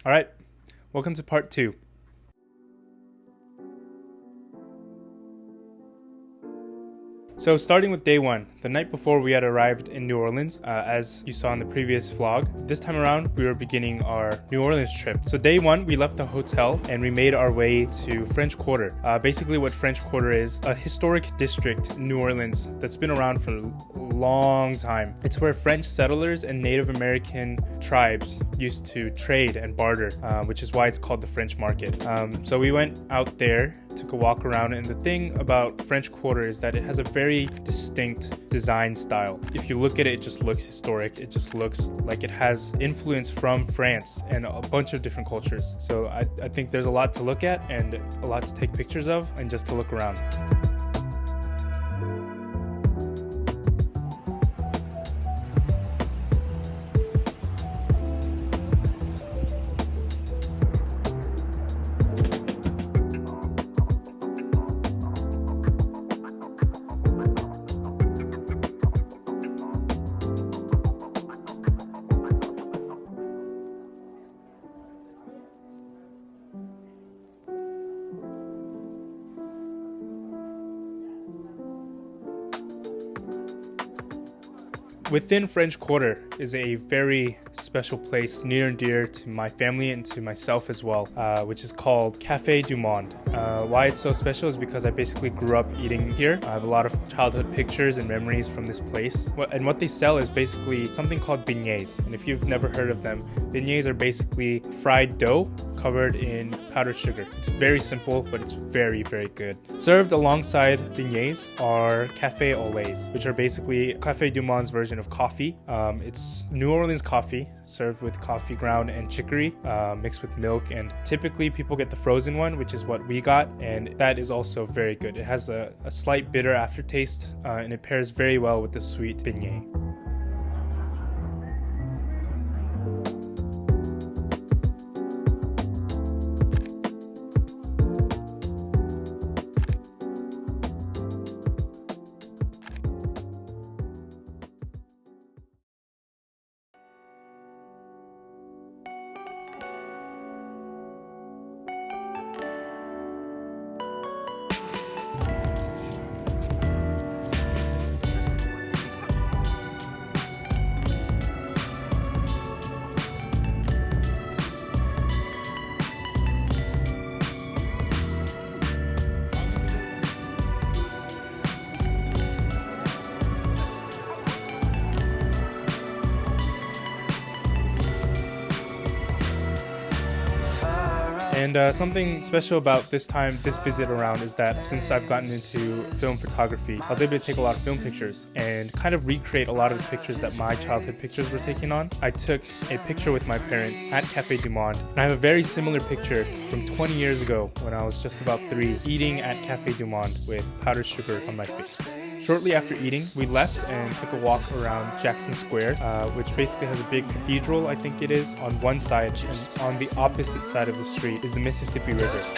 All right, welcome to part 2. So starting with day 1, the night before we had arrived in New Orleans, as you saw in the previous vlog. This time around, we were beginning our New Orleans trip. So day 1, we left the hotel and we made our way to French Quarter. Basically what French Quarter is, a historic district in New Orleans that's been around for a long time. It's where French settlers and Native American tribes used to trade and barter, which is why it's called the French Market. So we went out there, took a walk around, and the thing about French Quarter is that it has a very distinct design style. If you look at it, it just looks historic. It just looks like it has influence from France and a bunch of different cultures. So I think there's a lot to look at and a lot to take pictures of and just to look around. Within French Quarter is a very special place near and dear to my family and to myself as well, which is called Café du Monde. Why it's so special is because I basically grew up eating here. I have a lot of childhood pictures and memories from this place. And what they sell is basically something called beignets. And if you've never heard of them, beignets are basically fried dough covered in powdered sugar. It's very simple, but it's very, very good. Served alongside beignets are café au lait, which are basically Café du Monde's version of coffee. It's New Orleans coffee served with coffee ground and chicory mixed with milk, and typically people get the frozen one, which is what we got, and that is also very good. It has a slight bitter aftertaste and it pairs very well with the sweet beignet. And something special about this visit around is that since I've gotten into film photography, I was able to take a lot of film pictures and kind of recreate a lot of the pictures that my childhood pictures were taken on. I took a picture with my parents at Café du Monde, and I have a very similar picture from 20 years ago when I was just about 3, eating at Café du Monde with powdered sugar on my face. Shortly after eating, we left and took a walk around Jackson Square, which basically has a big cathedral, I think it is, on one side, and on the opposite side of the street is the Mississippi River.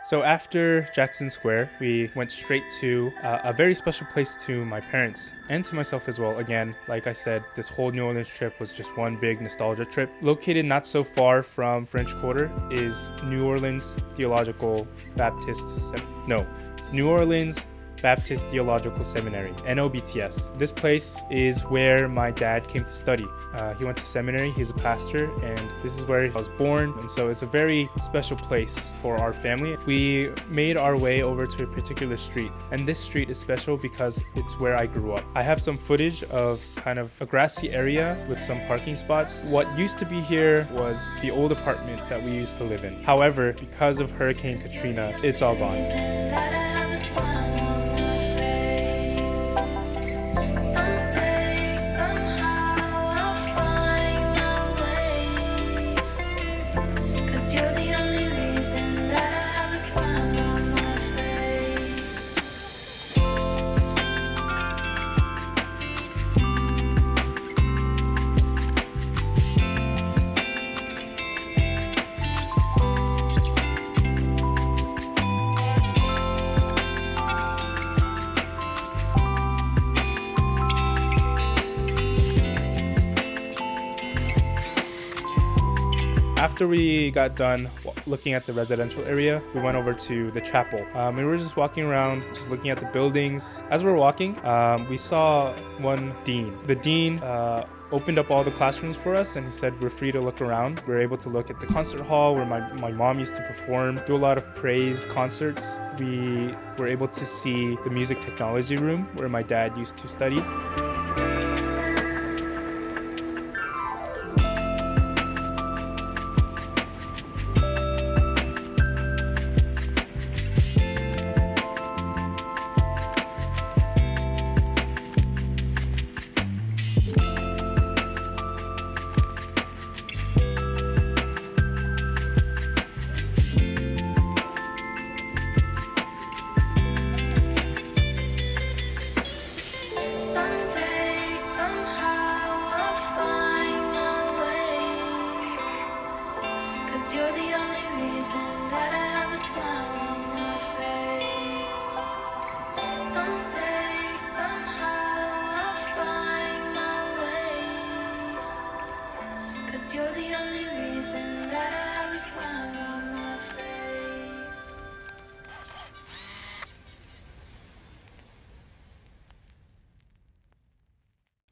So after Jackson Square, we went straight to a very special place to my parents and to myself as well. Again, like I said, this whole New Orleans trip was just one big nostalgia trip. Located not so far from French Quarter is New Orleans Theological Baptist Center. No, it's New Orleans Baptist Theological Seminary, NOBTS. This place is where my dad came to study. He went to seminary, he's a pastor, and this is where I was born, and so it's a very special place for our family. We made our way over to a particular street, and this street is special because it's where I grew up. I have some footage of kind of a grassy area with some parking spots. What used to be here was the old apartment that we used to live in. However, because of Hurricane Katrina, it's all gone. After we got done looking at the residential area, we went over to the chapel. We were just walking around, just looking at the buildings. As we were walking, we saw one dean. The dean opened up all the classrooms for us, and he said we're free to look around. We were able to look at the concert hall where my mom used to perform, do a lot of praise concerts. We were able to see the music technology room where my dad used to study.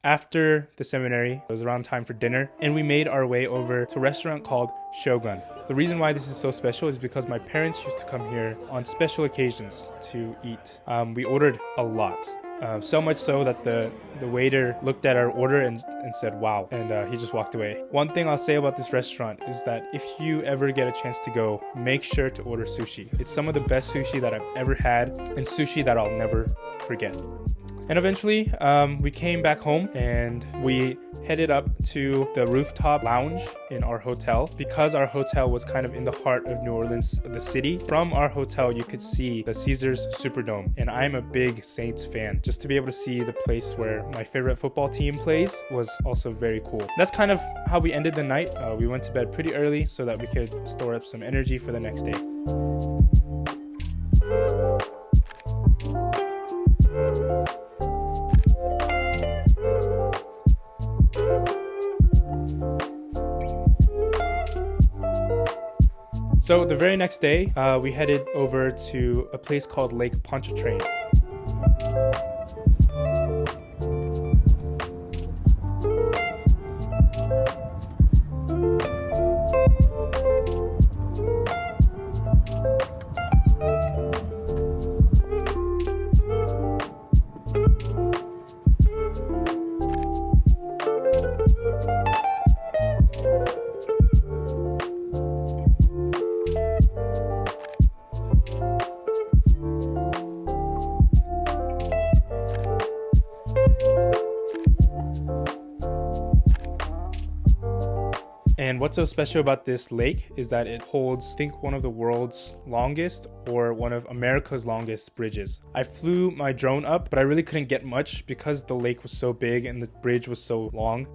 After the seminary, it was around time for dinner, and we made our way over to a restaurant called Shogun. The reason why this is so special is because my parents used to come here on special occasions to eat. We ordered a lot. So much so that the waiter looked at our order and said, wow, and he just walked away. One thing I'll say about this restaurant is that if you ever get a chance to go, make sure to order sushi. It's some of the best sushi that I've ever had, and sushi that I'll never forget. And eventually, we came back home and we headed up to the rooftop lounge in our hotel. Because our hotel was kind of in the heart of New Orleans, the city, from our hotel you could see the Caesars Superdome. And I'm a big Saints fan. Just to be able to see the place where my favorite football team plays was also very cool. That's kind of how we ended the night. We went to bed pretty early so that we could store up some energy for the next day. So the very next day, we headed over to a place called Lake Pontchartrain. And what's so special about this lake is that it holds, I think, one of the world's longest or one of America's longest bridges. I flew my drone up, but I really couldn't get much because the lake was so big and the bridge was so long.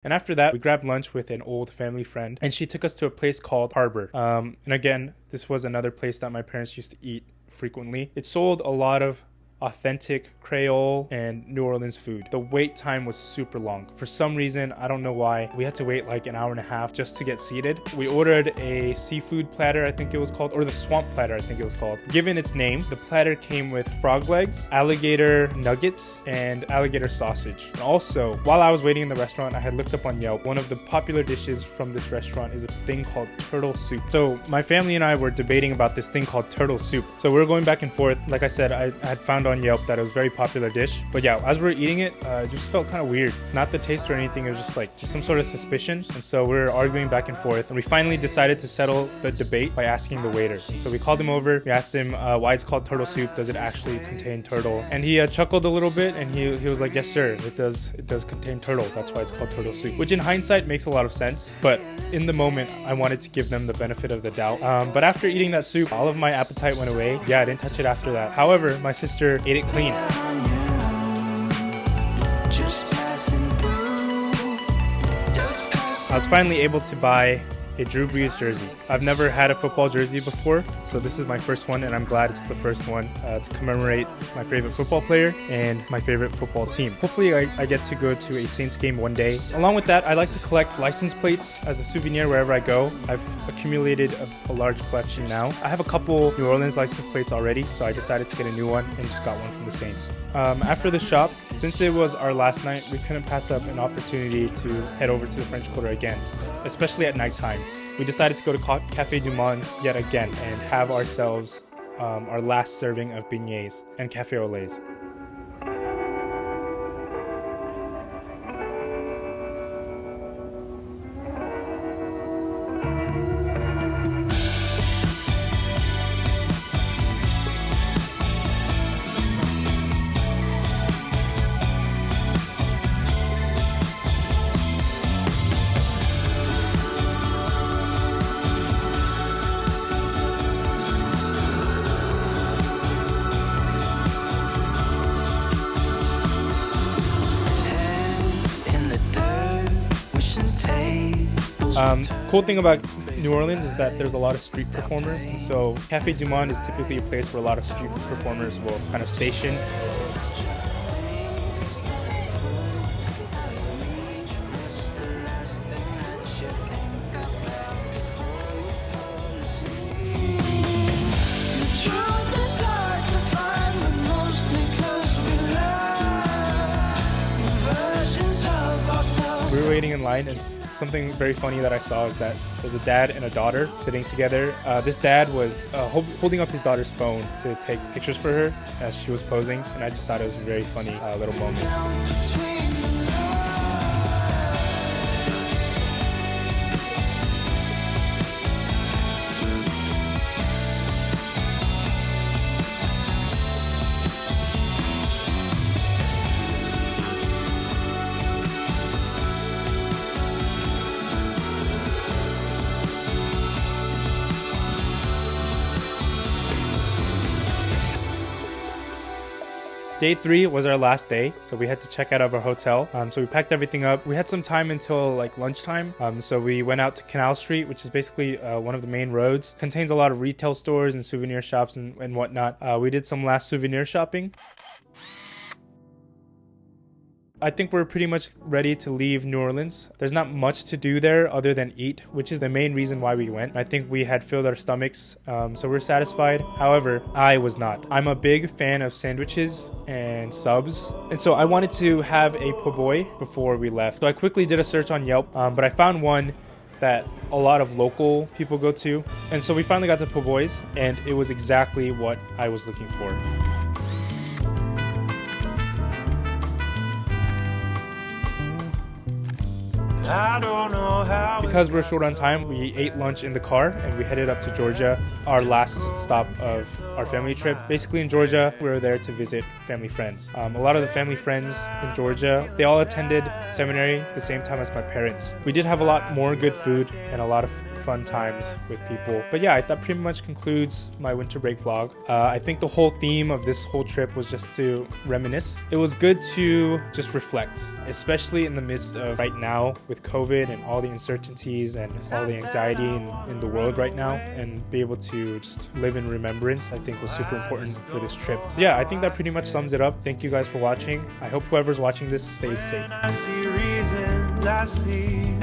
And after that, we grabbed lunch with an old family friend, and she took us to a place called Harbor. And again, this was another place that my parents used to eat frequently. It sold a lot of authentic Creole and New Orleans food. The wait time was super long. For some reason, I don't know why, we had to wait like an hour and a half just to get seated. We ordered a seafood platter, I think it was called, or the swamp platter, I think it was called. Given its name, the platter came with frog legs, alligator nuggets, and alligator sausage. And also, while I was waiting in the restaurant, I had looked up on Yelp. One of the popular dishes from this restaurant is a thing called turtle soup. So my family and I were debating about this thing called turtle soup. So we were going back and forth. Like I said, I had found on Yelp that it was a very popular dish. But yeah, as we were eating it, it just felt kind of weird. Not the taste or anything, it was just like some sort of suspicion. And so we were arguing back and forth. And we finally decided to settle the debate by asking the waiter. And so we called him over. We asked him why it's called turtle soup. Does it actually contain turtle? And he chuckled a little bit and he was like, yes sir, it does contain turtle. That's why it's called turtle soup. Which in hindsight makes a lot of sense. But in the moment, I wanted to give them the benefit of the doubt. But after eating that soup, all of my appetite went away. Yeah, I didn't touch it after that. However, my sister ate it clean. I was finally able to buy a Drew Brees jersey. I've never had a football jersey before, so this is my first one, and I'm glad it's the first one to commemorate my favorite football player and my favorite football team. Hopefully I get to go to a Saints game one day. Along with that, I like to collect license plates as a souvenir wherever I go. I've accumulated a large collection now. I have a couple New Orleans license plates already, so I decided to get a new one and just got one from the Saints. After the shop, since it was our last night, we couldn't pass up an opportunity to head over to the French Quarter again, especially at nighttime. We decided to go to Café du Monde yet again and have ourselves our last serving of beignets and café au lait. Cool thing about New Orleans is that there's a lot of street performers, and so Café du Monde is typically a place where a lot of street performers will kind of station. We were waiting in line, and something very funny that I saw is that there's a dad and a daughter sitting together. This dad was holding up his daughter's phone to take pictures for her as she was posing, and I just thought it was a very funny little moment. Day 3 was our last day, so we had to check out of our hotel. So we packed everything up. We had some time until like lunchtime, so we went out to Canal Street, which is basically one of the main roads. Contains a lot of retail stores and souvenir shops and whatnot. We did some last souvenir shopping. I think we're pretty much ready to leave New Orleans. There's not much to do there other than eat, which is the main reason why we went. I think we had filled our stomachs, so we're satisfied. However, I was not. I'm a big fan of sandwiches and subs, and so I wanted to have a po' boy before we left. So I quickly did a search on Yelp, but I found one that a lot of local people go to. And so we finally got the po' boys, and it was exactly what I was looking for. I don't know how. Because we're short on time, we ate lunch in the car and we headed up to Georgia, our last stop of our family trip. Basically in Georgia, we were there to visit family friends. A lot of the family friends in Georgia, they all attended seminary the same time as my parents. We did have a lot more good food and a lot of fun times with people. But yeah, that pretty much concludes my winter break vlog. I think the whole theme of this whole trip was just to reminisce. It was good to just reflect, especially in the midst of right now with COVID and all the uncertainties and all the anxiety in the world right now, and be able to just live in remembrance, I think was super important for this trip. So yeah, I think that pretty much sums it up. Thank you guys for watching. I hope whoever's watching this stays safe. I see reasons, I see